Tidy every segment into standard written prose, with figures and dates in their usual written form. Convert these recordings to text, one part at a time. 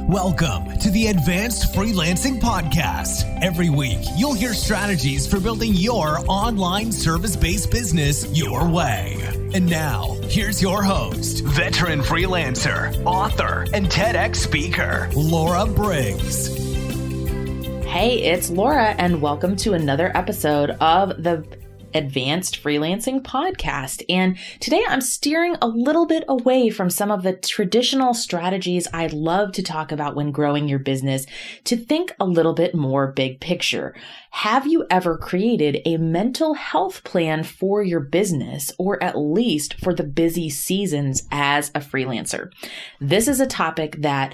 Welcome to the Advanced Freelancing Podcast. Every week, you'll hear strategies for building your online service-based business your way. And now, here's your host, veteran freelancer, author, and TEDx speaker, Laura Briggs. Hey, it's Laura, and welcome to another episode of the Advanced Freelancing Podcast. And today I'm steering a little bit away from some of the traditional strategies I love to talk about when growing your business to think a little bit more big picture. Have you ever created a mental health plan for your business, or at least for the busy seasons as a freelancer? This is a topic that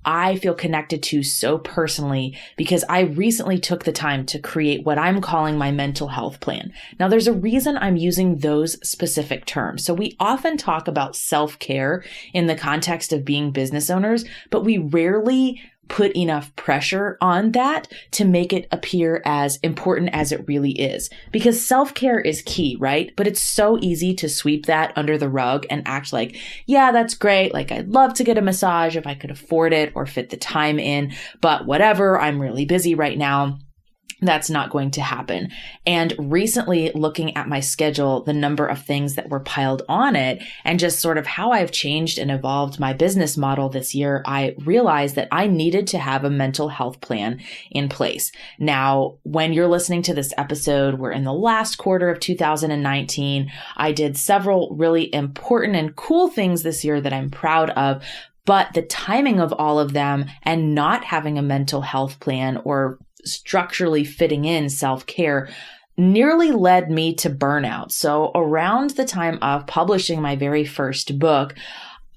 I feel connected to so personally because I recently took the time to create what I'm calling my mental health plan. Now, there's a reason I'm using those specific terms. So we often talk about self-care in the context of being business owners, but we rarely put enough pressure on that to make it appear as important as it really is. Because self-care is key, right? But it's so easy to sweep that under the rug and act like, yeah, that's great. Like, I'd love to get a massage if I could afford it or fit the time in, but whatever, I'm really busy right now. That's not going to happen. And recently, looking at my schedule, the number of things that were piled on it, and just sort of how I've changed and evolved my business model this year, I realized that I needed to have a mental health plan in place. Now, when you're listening to this episode, we're in the last quarter of 2019. I did several really important and cool things this year that I'm proud of. But the timing of all of them and not having a mental health plan or structurally fitting in self-care nearly led me to burnout. So around the time of publishing my very first book,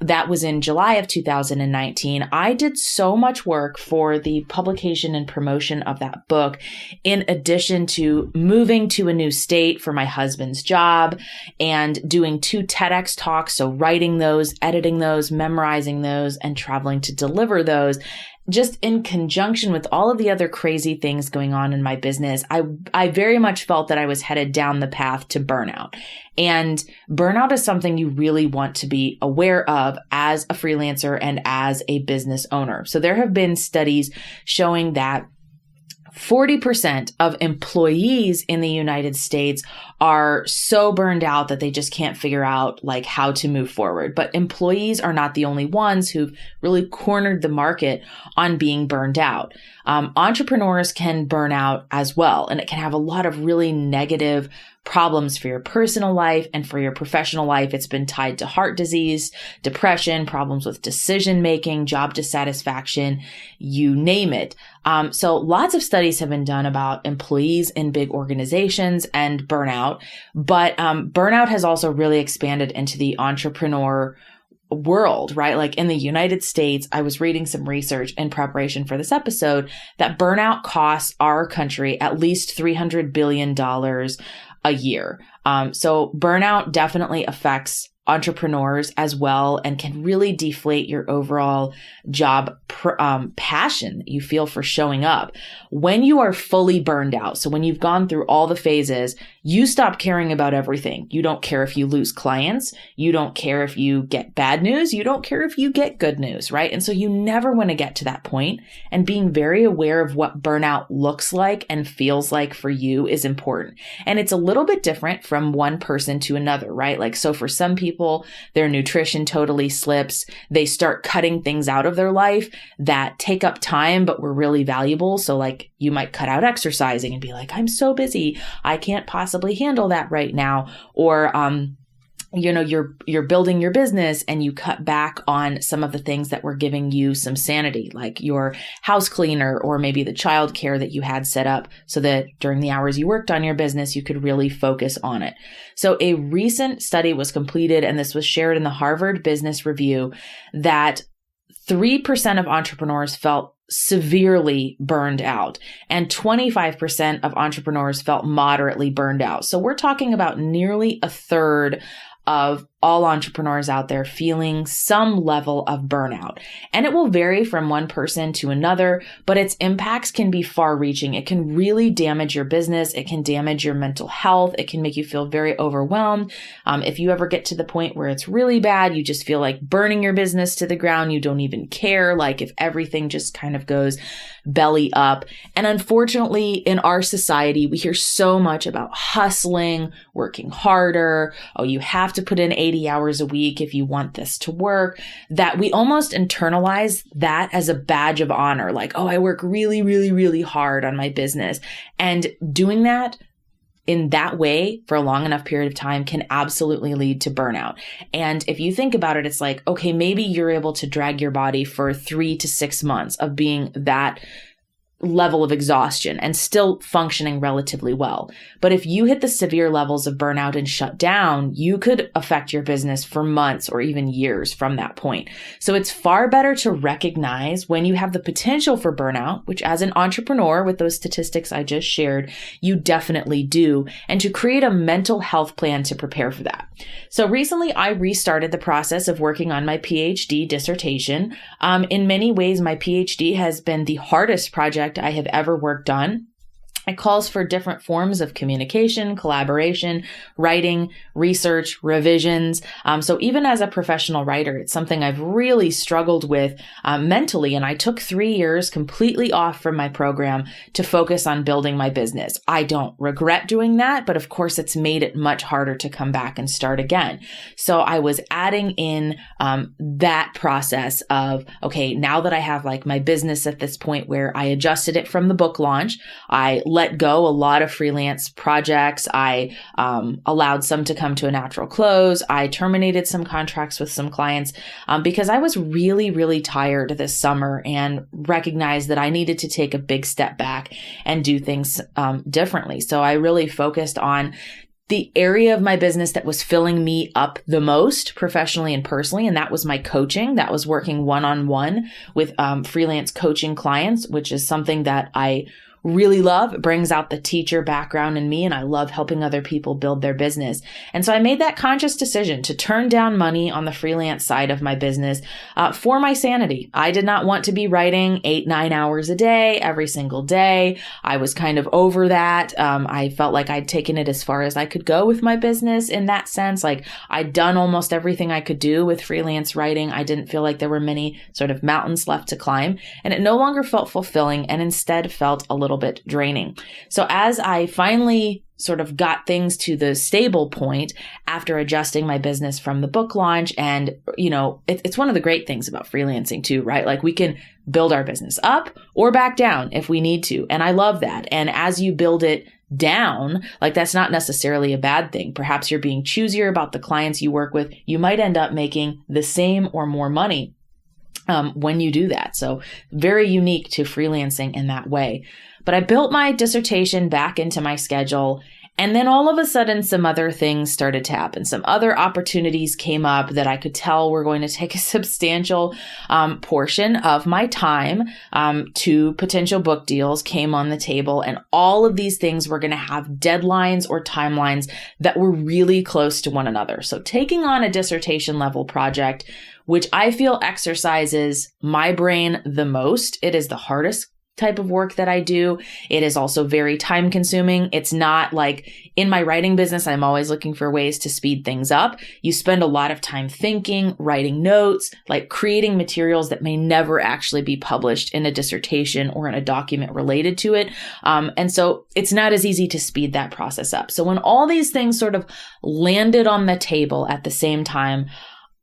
that was in July of 2019, I did so much work for the publication and promotion of that book, in addition to moving to a new state for my husband's job and doing 2 TEDx talks. So writing those, editing those, memorizing those, and traveling to deliver those. Just in conjunction with all of the other crazy things going on in my business, I very much felt that I was headed down the path to burnout. And burnout is something you really want to be aware of as a freelancer and as a business owner. So there have been studies showing that 40% of employees in the United States are so burned out that they just can't figure out like how to move forward. But employees are not the only ones who've really cornered the market on being burned out. Entrepreneurs can burn out as well, and it can have a lot of really negative problems for your personal life and for your professional life. It's been tied to heart disease, depression, problems with decision making, job dissatisfaction, you name it. So lots of studies have been done about employees in big organizations and burnout, but burnout has also really expanded into the entrepreneur world, right? Like in the United States, I was reading some research in preparation for this episode that burnout costs our country at least $300 billion a year. So burnout definitely affects entrepreneurs as well and can really deflate your overall job passion that you feel for showing up. When you are fully burned out, so when you've gone through all the phases, you stop caring about everything. You don't care if you lose clients. You don't care if you get bad news. You don't care if you get good news, right? And so you never want to get to that point. And being very aware of what burnout looks like and feels like for you is important. And it's a little bit different from one person to another, right? Like, so for some people, their nutrition totally slips. They start cutting things out of their life that take up time, but were really valuable. So like you might cut out exercising and be like, I'm so busy. I can't possibly handle that right now. Or, you're building your business and you cut back on some of the things that were giving you some sanity, like your house cleaner or maybe the childcare that you had set up so that during the hours you worked on your business, you could really focus on it. So a recent study was completed, and this was shared in the Harvard Business Review, that 3% of entrepreneurs felt severely burned out, and 25% of entrepreneurs felt moderately burned out. So we're talking about nearly a third of all entrepreneurs out there feeling some level of burnout. And it will vary from one person to another, but its impacts can be far reaching. It can really damage your business. It can damage your mental health. It can make you feel very overwhelmed. If you ever get to the point where it's really bad, you just feel like burning your business to the ground. You don't even care. Like if everything just kind of goes belly up. And unfortunately, in our society, we hear so much about hustling, working harder. Oh, you have to put in 80 hours a week if you want this to work, that we almost internalize that as a badge of honor. Like, oh, I work really, really, really hard on my business. And doing that in that way for a long enough period of time can absolutely lead to burnout. And if you think about it, it's like, okay, maybe you're able to drag your body for 3 to 6 months of being that level of exhaustion and still functioning relatively well. But if you hit the severe levels of burnout and shut down, you could affect your business for months or even years from that point. So it's far better to recognize when you have the potential for burnout, which as an entrepreneur with those statistics I just shared, you definitely do, and to create a mental health plan to prepare for that. So recently I restarted the process of working on my PhD dissertation. In many ways, my PhD has been the hardest project I have ever worked on. It calls for different forms of communication, collaboration, writing, research, revisions. So even as a professional writer, it's something I've really struggled with mentally. And I took 3 years completely off from my program to focus on building my business. I don't regret doing that, but of course it's made it much harder to come back and start again. So I was adding in that process of, okay, now that I have like my business at this point where I adjusted it from the book launch, I let go a lot of freelance projects. I allowed some to come to a natural close. I terminated some contracts with some clients because I was really, really tired this summer and recognized that I needed to take a big step back and do things differently. So I really focused on the area of my business that was filling me up the most professionally and personally, and that was my coaching. That was working one-on-one with freelance coaching clients, which is something that I really love. It brings out the teacher background in me, and I love helping other people build their business. And so I made that conscious decision to turn down money on the freelance side of my business for my sanity. I did not want to be writing 8-9 hours a day every single day. I was kind of over that. I felt like I'd taken it as far as I could go with my business in that sense. Like I'd done almost everything I could do with freelance writing. I didn't feel like there were many sort of mountains left to climb, and it no longer felt fulfilling and instead felt a little bit draining. So as I finally sort of got things to the stable point after adjusting my business from the book launch, and it's one of the great things about freelancing too, right? Like we can build our business up or back down if we need to. And I love that. And as you build it down, like that's not necessarily a bad thing. Perhaps you're being choosier about the clients you work with. You might end up making the same or more money when you do that. So very unique to freelancing in that way. But I built my dissertation back into my schedule. And then all of a sudden, some other things started to happen. Some other opportunities came up that I could tell were going to take a substantial portion of my time. Two potential book deals came on the table, and all of these things were going to have deadlines or timelines that were really close to one another. So taking on a dissertation level project, which I feel exercises my brain the most, it is the hardest type of work that I do. It is also very time consuming. It's not like in my writing business, I'm always looking for ways to speed things up. You spend a lot of time thinking, writing notes, like creating materials that may never actually be published in a dissertation or in a document related to it. And so it's not as easy to speed that process up. So when all these things sort of landed on the table at the same time,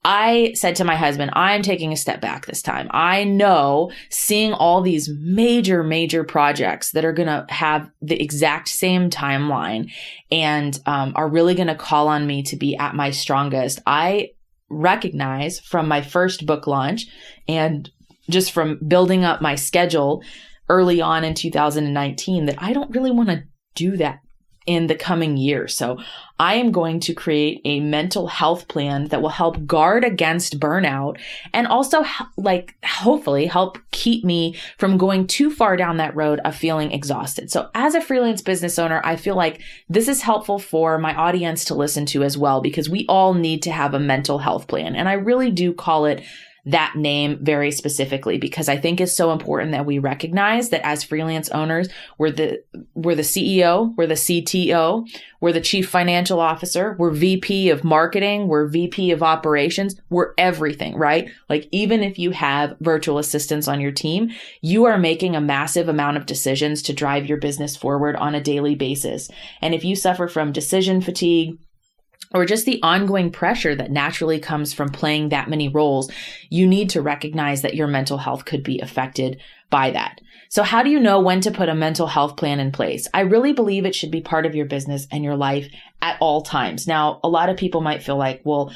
I said to my husband, I'm taking a step back this time. I know seeing all these major projects that are going to have the exact same timeline and are really going to call on me to be at my strongest. I recognize from my first book launch and just from building up my schedule early on in 2019 that I don't really want to do that in the coming year. So I am going to create a mental health plan that will help guard against burnout and also hopefully help keep me from going too far down that road of feeling exhausted. So as a freelance business owner, I feel like this is helpful for my audience to listen to as well, because we all need to have a mental health plan. And I really do call it that name very specifically because I think it's so important that we recognize that as freelance owners, we're the CEO, we're the CTO, we're the chief financial officer, we're VP of marketing, we're VP of operations, we're everything, right? Like even if you have virtual assistants on your team, you are making a massive amount of decisions to drive your business forward on a daily basis. And if you suffer from decision fatigue, or just the ongoing pressure that naturally comes from playing that many roles, you need to recognize that your mental health could be affected by that. So how do you know when to put a mental health plan in place? I really believe it should be part of your business and your life at all times. Now, a lot of people might feel like, well,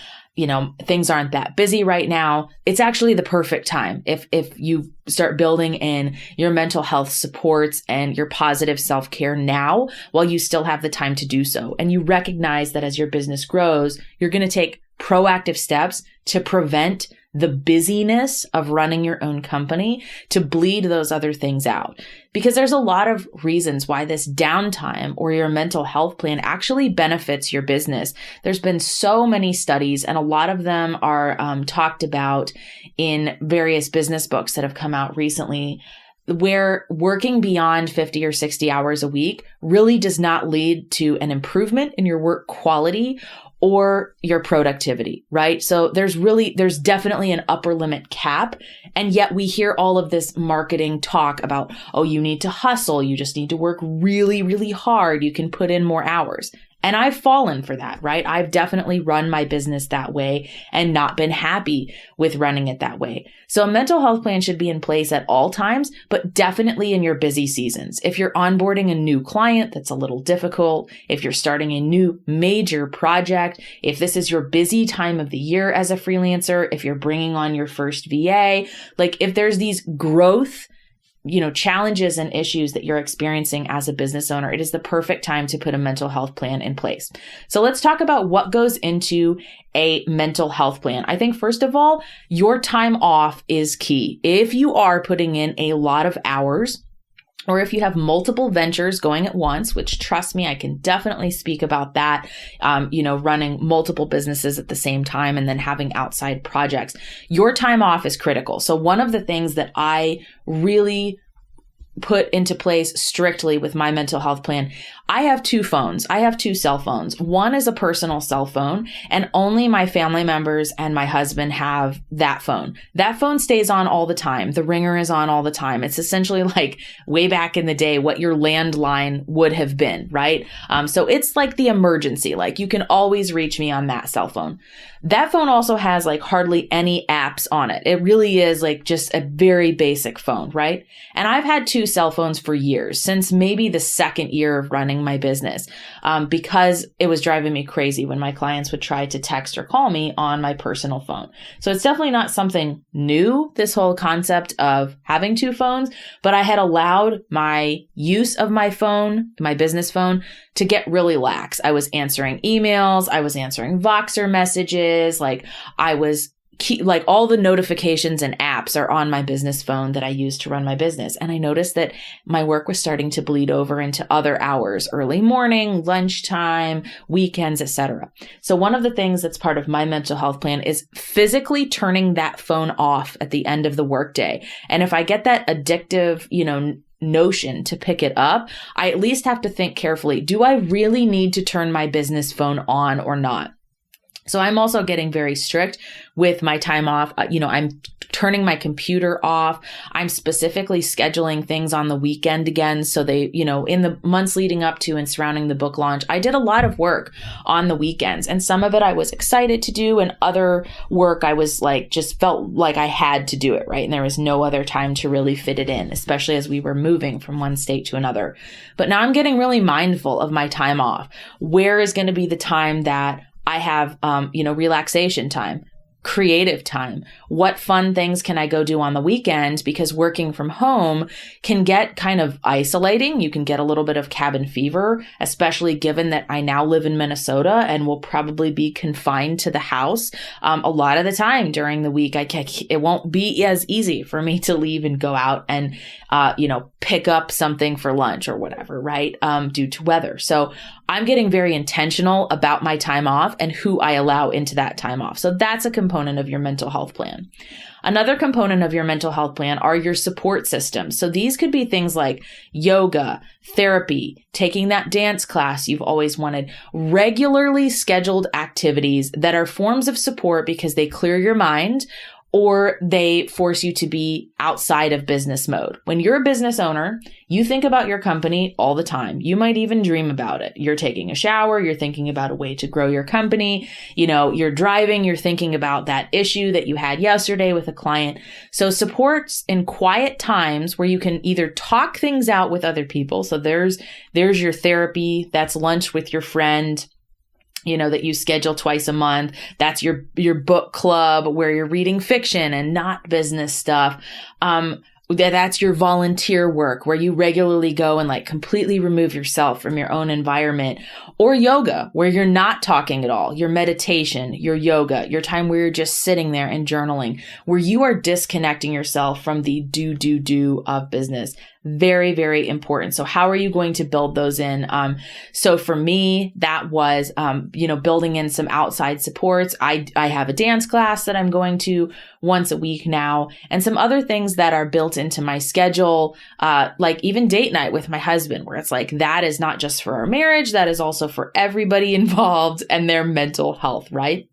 things aren't that busy right now. It's actually the perfect time. If you start building in your mental health supports and your positive self-care now, while you still have the time to do so. And you recognize that as your business grows, you're going to take proactive steps to prevent the busyness of running your own company to bleed those other things out. Because there's a lot of reasons why this downtime or your mental health plan actually benefits your business. There's been so many studies, and a lot of them are talked about in various business books that have come out recently, where working beyond 50 or 60 hours a week really does not lead to an improvement in your work quality or your productivity, right? So there's definitely an upper limit cap. And yet we hear all of this marketing talk about, oh, you need to hustle. You just need to work really, really hard. You can put in more hours. And I've fallen for that, right? I've definitely run my business that way and not been happy with running it that way. So a mental health plan should be in place at all times, but definitely in your busy seasons. If you're onboarding a new client, that's a little difficult. If you're starting a new major project, if this is your busy time of the year as a freelancer, if you're bringing on your first VA, like if there's these growth challenges and issues that you're experiencing as a business owner, it is the perfect time to put a mental health plan in place. So let's talk about what goes into a mental health plan. I think first of all, your time off is key. If you are putting in a lot of hours, or if you have multiple ventures going at once, which trust me, I can definitely speak about that, running multiple businesses at the same time and then having outside projects, your time off is critical. So one of the things that I really put into place strictly with my mental health plan, I have two phones. I have two cell phones. One is a personal cell phone, and only my family members and my husband have that phone. That phone stays on all the time. The ringer is on all the time. It's essentially like way back in the day what your landline would have been, right? So it's like the emergency. Like you can always reach me on that cell phone. That phone also has like hardly any apps on it. It really is like just a very basic phone, right? And I've had two cell phones for years, since maybe the second year of running my business, because it was driving me crazy when my clients would try to text or call me on my personal phone. So it's definitely not something new, this whole concept of having two phones, but I had allowed my use of my phone, my business phone, to get really lax. I was answering emails, I was answering Voxer messages, like all the notifications and apps are on my business phone that I use to run my business. And I noticed that my work was starting to bleed over into other hours, early morning, lunchtime, weekends, etc. So one of the things that's part of my mental health plan is physically turning that phone off at the end of the workday. And if I get that addictive, notion to pick it up, I at least have to think carefully, do I really need to turn my business phone on or not? So I'm also getting very strict with my time off. I'm turning my computer off. I'm specifically scheduling things on the weekend again. So they, in the months leading up to and surrounding the book launch, I did a lot of work on the weekends, and some of it I was excited to do, and other work I was just felt like I had to do it, right? And there was no other time to really fit it in, especially as we were moving from one state to another. But now I'm getting really mindful of my time off. Where is going to be the time that I have, relaxation time? creative time. What fun things can I go do on the weekend? Because working from home can get kind of isolating. You can get a little bit of cabin fever, especially given that I now live in Minnesota and will probably be confined to the house. A lot of the time during the week, it won't be as easy for me to leave and go out and, pick up something for lunch or whatever, right? Due to weather. So I'm getting very intentional about my time off and who I allow into that time off. So that's a component of your mental health plan. Another component of your mental health plan are your support systems. So these could be things like yoga, therapy, taking that dance class you've always wanted, regularly scheduled activities that are forms of support because they clear your mind or they force you to be outside of business mode. When you're a business owner, you think about your company all the time. You might even dream about it. You're taking a shower, you're thinking about a way to grow your company. You're driving, you're thinking about that issue that you had yesterday with a client. So supports in quiet times where you can either talk things out with other people. So there's your therapy, that's lunch with your friend, that you schedule twice a month. That's your book club where you're reading fiction and not business stuff. That's your volunteer work where you regularly go and completely remove yourself from your own environment, or yoga where you're not talking at all, your meditation, your yoga, your time where you're just sitting there and journaling, where you are disconnecting yourself from the do of business. Very, very important. So how are you going to build those in? So for me, that was, building in some outside supports. I have a dance class that I'm going to once a week now, and some other things that are built into my schedule, like even date night with my husband, where it's that is not just for our marriage, that is also for everybody involved and their mental health, right?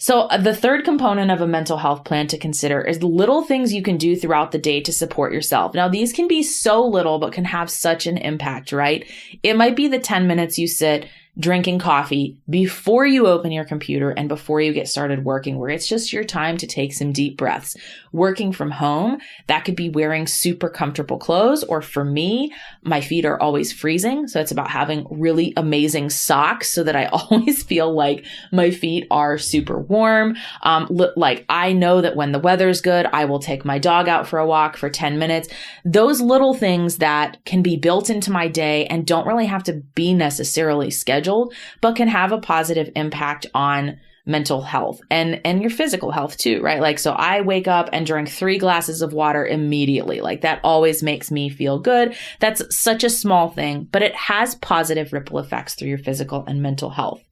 So the third component of a mental health plan to consider is little things you can do throughout the day to support yourself. Now, these can be so little, but can have such an impact, right? It might be the 10 minutes you sit drinking coffee before you open your computer and before you get started working, where it's just your time to take some deep breaths. Working from home, that could be wearing super comfortable clothes, or for me, my feet are always freezing. So it's about having really amazing socks so that I always feel like my feet are super warm. I know that when the weather's good, I will take my dog out for a walk for 10 minutes. Those little things that can be built into my day and don't really have to be necessarily scheduled, but can have a positive impact on mental health and your physical health too, right? So I wake up and drink 3 glasses of water immediately. That always makes me feel good. That's such a small thing, but it has positive ripple effects through your physical and mental health.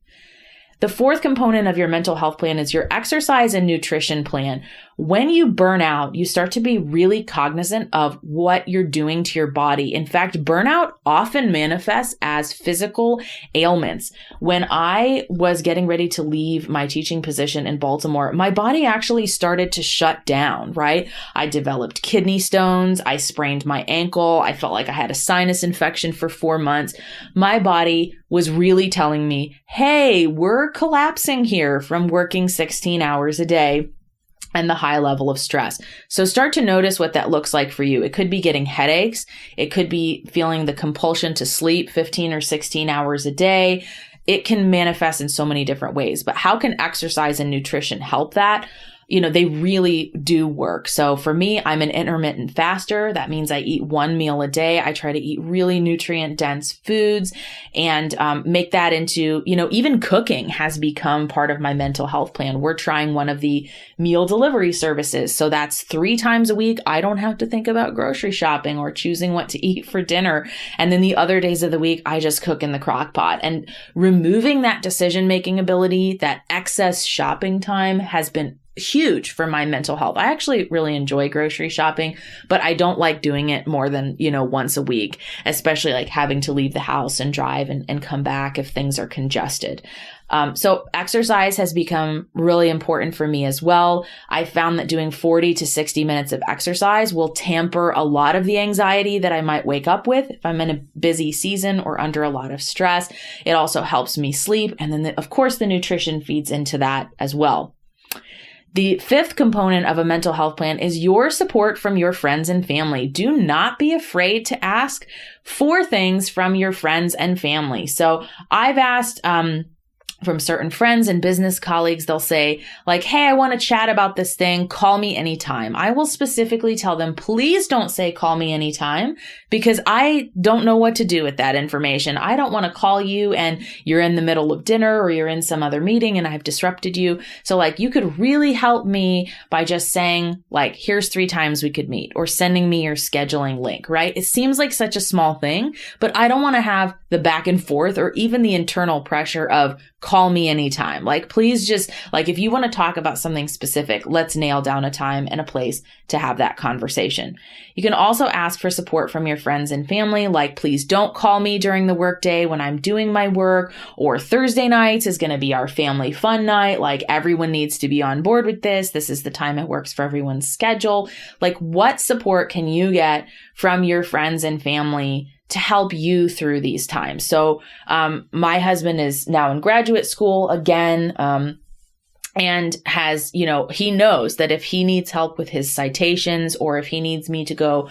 The fourth component of your mental health plan is your exercise and nutrition plan. When you burn out, you start to be really cognizant of what you're doing to your body. In fact, burnout often manifests as physical ailments. When I was getting ready to leave my teaching position in Baltimore, my body actually started to shut down, right? I developed kidney stones. I sprained my ankle. I felt like I had a sinus infection for 4 months. My body was really telling me, hey, we're collapsing here from working 16 hours a day and the high level of stress. So start to notice what that looks like for you. It could be getting headaches. It could be feeling the compulsion to sleep 15 or 16 hours a day. It can manifest in so many different ways, but how can exercise and nutrition help that? They really do work. So for me, I'm an intermittent faster. That means I eat 1 meal a day. I try to eat really nutrient dense foods and make that into, even cooking has become part of my mental health plan. We're trying one of the meal delivery services. So that's 3 times a week. I don't have to think about grocery shopping or choosing what to eat for dinner. And then the other days of the week, I just cook in the crock pot. And removing that decision-making ability, that excess shopping time has been huge for my mental health. I actually really enjoy grocery shopping, but I don't like doing it more than, once a week, especially having to leave the house and drive and come back if things are congested. So exercise has become really important for me as well. I found that doing 40 to 60 minutes of exercise will tamper a lot of the anxiety that I might wake up with if I'm in a busy season or under a lot of stress. It also helps me sleep. And then, of course, the nutrition feeds into that as well. The fifth component of a mental health plan is your support from your friends and family. Do not be afraid to ask for things from your friends and family. So I've asked from certain friends and business colleagues, they'll say like, hey, I want to chat about this thing. Call me anytime. I will specifically tell them, please don't say call me anytime, because I don't know what to do with that information. I don't want to call you and you're in the middle of dinner or you're in some other meeting and I've disrupted you. So like, you could really help me by just saying like, here's 3 times we could meet, or sending me your scheduling link, right? It seems like such a small thing, but I don't want to have the back and forth or even the internal pressure of call me anytime. Like, please just like, if you want to talk about something specific, let's nail down a time and a place to have that conversation. You can also ask for support from your friends and family. Like, please don't call me during the workday when I'm doing my work, or Thursday nights is going to be our family fun night. Like, everyone needs to be on board with this. This is the time it works for everyone's schedule. Like, what support can you get from your friends and family to help you through these times? So, my husband is now in graduate school again, and has, he knows that if he needs help with his citations, or if he needs me to go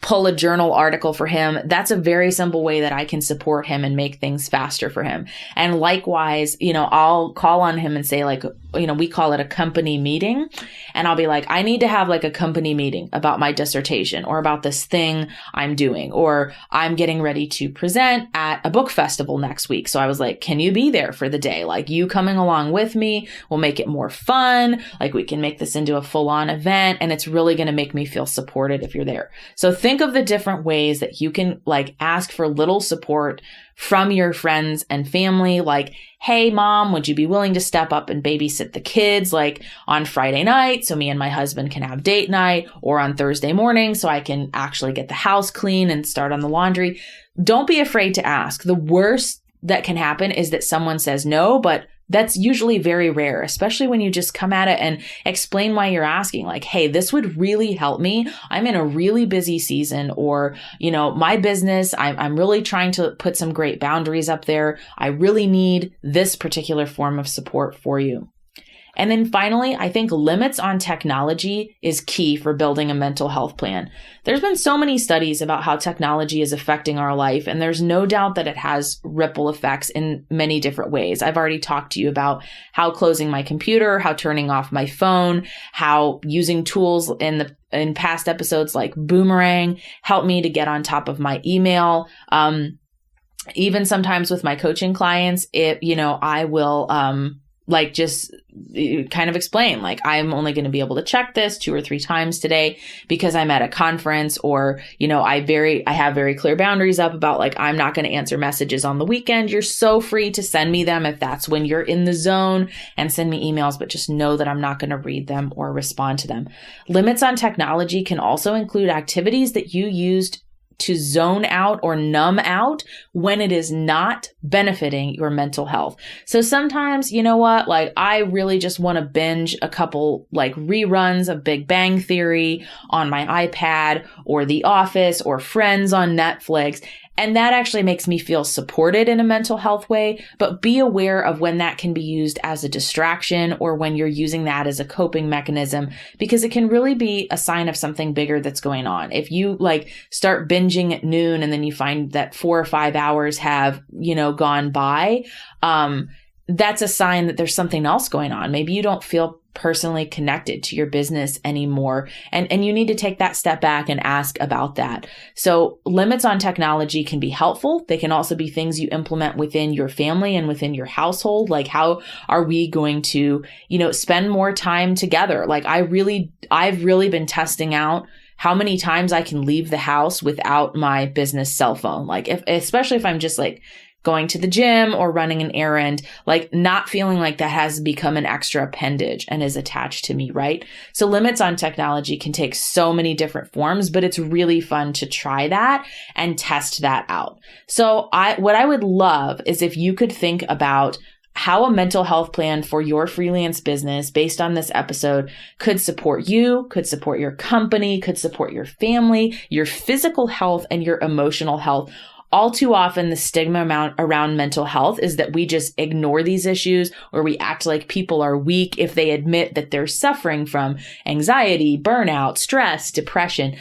pull a journal article for him, that's a very simple way that I can support him and make things faster for him. And likewise, I'll call on him and say like, we call it a company meeting. And I'll be like, I need to have like a company meeting about my dissertation, or about this thing I'm doing, or I'm getting ready to present at a book festival next week. So I was like, can you be there for the day? Like, you coming along with me will make it more fun. Like, we can make this into a full-on event, and it's really going to make me feel supported if you're there. So think of the different ways that you can like ask for little support from your friends and family. Like, hey, mom, would you be willing to step up and babysit the kids like on Friday night so me and my husband can have date night, or on Thursday morning so I can actually get the house clean and start on the laundry? Don't be afraid to ask. The worst that can happen is that someone says no, but that's usually very rare, especially when you just come at it and explain why you're asking. Like, hey, this would really help me. I'm in a really busy season, or, my business, I'm really trying to put some great boundaries up there. I really need this particular form of support for you. And then finally, I think limits on technology is key for building a mental health plan. There's been so many studies about how technology is affecting our life, and there's no doubt that it has ripple effects in many different ways. I've already talked to you about how closing my computer, how turning off my phone, how using tools in past episodes like Boomerang help me to get on top of my email. Even sometimes with my coaching clients, I will, just kind of explain, like, I'm only going to be able to check this 2 or 3 times today because I'm at a conference, or, I have very clear boundaries up about like, I'm not going to answer messages on the weekend. You're so free to send me them if that's when you're in the zone, and send me emails, but just know that I'm not going to read them or respond to them. Limits on technology can also include activities that you used to zone out or numb out when it is not benefiting your mental health. So sometimes, like, I really just want to binge a couple like reruns of Big Bang Theory on my iPad, or The Office, or Friends on Netflix. And that actually makes me feel supported in a mental health way, but be aware of when that can be used as a distraction, or when you're using that as a coping mechanism, because it can really be a sign of something bigger that's going on. If you like start binging at noon and then you find that 4 or 5 hours have, gone by, that's a sign that there's something else going on. Maybe you don't feel personally connected to your business anymore. And you need to take that step back and ask about that. So limits on technology can be helpful. They can also be things you implement within your family and within your household. Like, how are we going to, spend more time together? Like, I've really been testing out how many times I can leave the house without my business cell phone. Like, especially if I'm just like going to the gym or running an errand, like not feeling like that has become an extra appendage and is attached to me, right? So limits on technology can take so many different forms, but it's really fun to try that and test that out. So what I would love is if you could think about how a mental health plan for your freelance business based on this episode could support you, could support your company, could support your family, your physical health, and your emotional health. All too often, the stigma around mental health is that we just ignore these issues, or we act like people are weak if they admit that they're suffering from anxiety, burnout, stress, depression.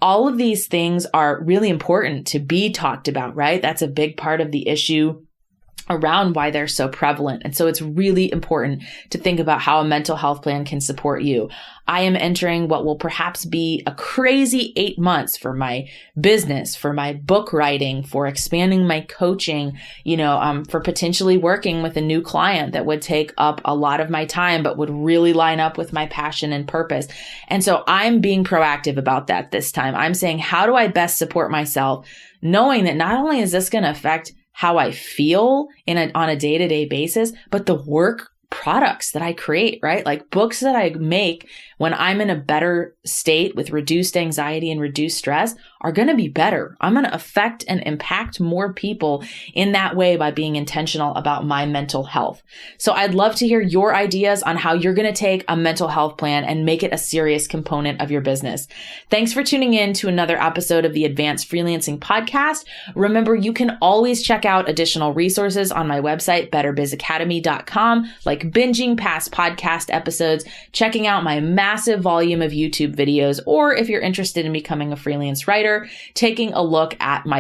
All of these things are really important to be talked about, right? That's a big part of the issue around why they're so prevalent. And so it's really important to think about how a mental health plan can support you. I am entering what will perhaps be a crazy 8 months for my business, for my book writing, for expanding my coaching, for potentially working with a new client that would take up a lot of my time, but would really line up with my passion and purpose. And so I'm being proactive about that this time. I'm saying, how do I best support myself, knowing that not only is this going to affect how I feel on a day-to-day basis, but the work products that I create, right? Like books that I make when I'm in a better state with reduced anxiety and reduced stress are going to be better. I'm going to affect and impact more people in that way by being intentional about my mental health. So I'd love to hear your ideas on how you're going to take a mental health plan and make it a serious component of your business. Thanks for tuning in to another episode of the Advanced Freelancing Podcast. Remember, you can always check out additional resources on my website, betterbizacademy.com, like binging past podcast episodes, checking out my massive volume of YouTube videos, or if you're interested in becoming a freelance writer, taking a look at my